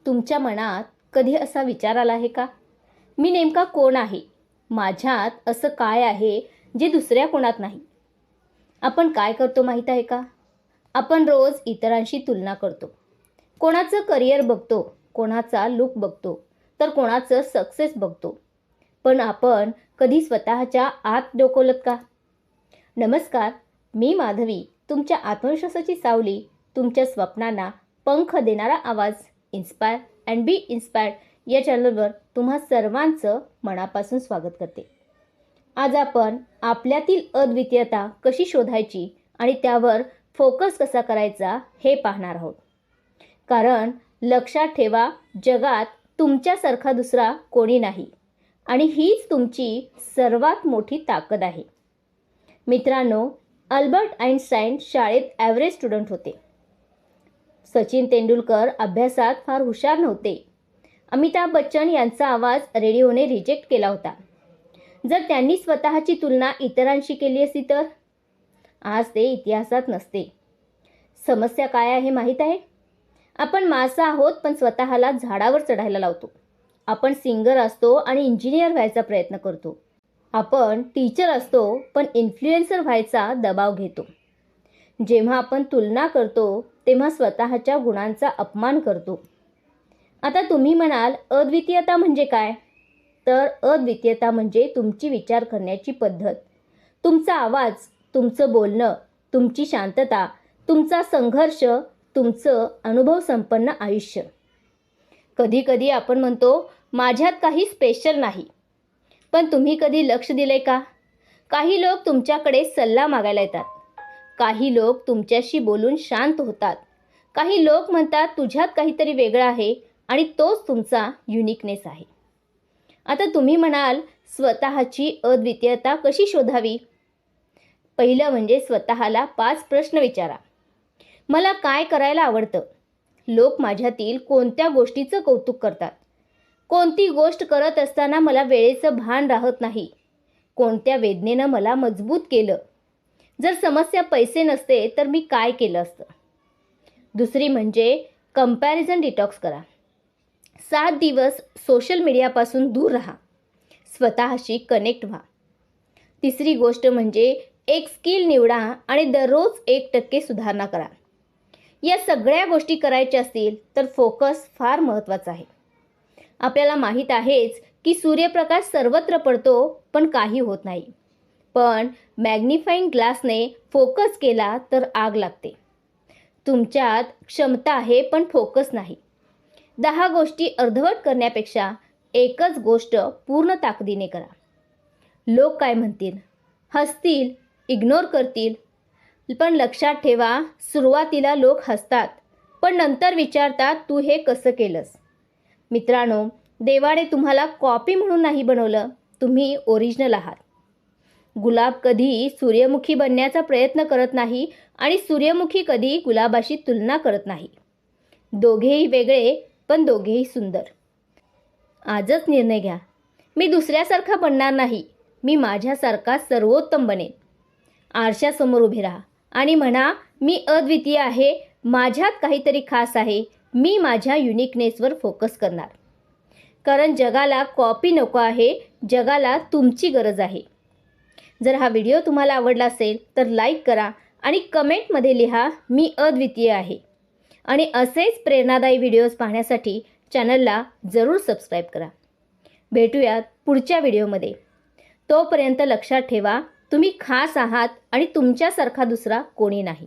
तुमच्या मनात कधी असा विचार आला आहे का? मी नेमका कोण आहे? माझ्यात असं काय आहे जे दुसऱ्या कोणात नाही? आपण काय करतो माहीत आहे का? आपण रोज इतरांशी तुलना करतो. कोणाचं करिअर बघतो, कोणाचा लुक बघतो, तर कोणाचं सक्सेस बघतो. पण आपण कधी स्वतःच्या आत डोकावलत का? नमस्कार, मी माधवी, तुमच्या आत्मविश्वासाची सावली, तुमच्या स्वप्नांना पंख देणारा आवाज. इन्स्पायर अँड बी इन्स्पायर्ड या चॅनलवर तुम्हा सर्वांचं मनापासून स्वागत करते. आज आपण आपल्यातील अद्वितीयता कशी शोधायची आणि त्यावर फोकस कसा करायचा हे पाहणार आहोत. कारण लक्षात ठेवा, जगात तुमच्यासारखा दुसरा कोणी नाही आणि हीच तुमची सर्वात मोठी ताकद आहे. मित्रांनो, अल्बर्ट आइन्स्टाईन शाळेत ॲव्हरेज स्टुडंट होते. सचिन तेंडुलकर अभ्यासात फार हुशार नव्हते. अमिताभ बच्चन यांचा आवाज रेडिओने रिजेक्ट केला होता. जर त्यांनी स्वतःची तुलना इतरांशी केली असती तर आज ते इतिहासात नसते. समस्या काय आहे माहीत आहे? आपण मासा आहोत पण स्वतःला झाडावर चढायला लावतो. आपण सिंगर असतो आणि इंजिनियर व्हायचा प्रयत्न करतो. आपण टीचर असतो पण इन्फ्लुएन्सर व्हायचा दबाव घेतो. जेव्हा आपण तुलना करतो तेव्हा स्वतःच्या गुणांचा अपमान करतो. आता तुम्ही म्हणाल, अद्वितीयता म्हणजे काय? तर अद्वितीयता म्हणजे तुमची विचार करण्याची पद्धत, तुमचा आवाज, तुमचं बोलणं, तुमची शांतता, तुमचा संघर्ष, तुमचं अनुभवसंपन्न आयुष्य. कधी कधी आपण म्हणतो, माझ्यात काही स्पेशल नाही. पण तुम्ही कधी लक्ष दिले का? काही लोक तुमच्याकडे सल्ला मागायला येतात. काही लोक तुमच्याशी बोलून शांत होतात. काही लोक म्हणतात तुझ्यात काहीतरी वेगळं आहे आणि तोच तुमचा युनिकनेस आहे. आता तुम्ही म्हणाल, स्वतःची अद्वितीयता कशी शोधावी? पहिलं म्हणजे स्वतःला 5 प्रश्न विचारा. मला काय करायला आवडतं? लोक माझ्यातील कोणत्या गोष्टीचं कौतुक करतात? कोणती गोष्ट करत असताना मला वेळेचं भान राहत नाही? कोणत्या वेदनेनं मला मजबूत केलं? जर समस्या पैसे नसते तर मी काय केलं असतं? दुसरी म्हणजे कंपॅरिझन डिटॉक्स करा. 7 दिवस सोशल मीडियापासून दूर राहा. स्वतःशी कनेक्ट व्हा. तिसरी गोष्ट म्हणजे एक स्किल निवडा आणि दररोज 1% सुधारणा करा. या सगळ्या गोष्टी करायच्या असतील तर फोकस फार महत्त्वाचा आहे. आपल्याला माहीत आहेच की सूर्यप्रकाश सर्वत्र पडतो पण काही होत नाही. पण मॅग्निफाईंग ग्लासने फोकस केला तर आग लागते. तुमच्यात क्षमता आहे पण फोकस नाही. 10 गोष्टी अर्धवट करण्यापेक्षा एकच गोष्ट पूर्ण ताकदीने करा. लोक काय म्हणतील? हसतील, इग्नोर करतील. पण लक्षात ठेवा, सुरुवातीला लोक हसतात पण नंतर विचारतात तू हे कसं केलंस? मित्रांनो, देवाने तुम्हाला कॉपी म्हणून नाही बनवलं, तुम्ही ओरिजिनल आहात. गुलाब कधी सूर्यमुखी बनण्याचा प्रयत्न करत नाही आणि सूर्यमुखी कधी गुलाबाशी तुलना करत नाही. दोघेही वेगळे पण दोघेही सुंदर. आजच निर्णय घ्या, मी दुसऱ्यासारखा बनणार नाही, मी माझ्यासारखा सर्वोत्तम बनेन. आरशासमोर उभे राहा आणि म्हणा, मी अद्वितीय आहे, माझ्यात काहीतरी खास आहे, मी माझ्या युनिकनेसवर फोकस करणार. कारण जगाला कॉपी नको आहे, जगाला तुमची गरज आहे. जर हा व्हिडिओ तुम्हाला आवडला असेल तर लाईक करा आणि कमेंटमध्ये लिहा, मी अद्वितीय आहे. आणि असेच प्रेरणादायी व्हिडिओज पाहण्यासाठी चॅनलला जरूर सबस्क्राईब करा. भेटूयात पुढच्या व्हिडिओमध्ये. तोपर्यंत लक्षात ठेवा, तुम्ही खास आहात आणि तुमच्यासारखा दुसरा कोणी नाही.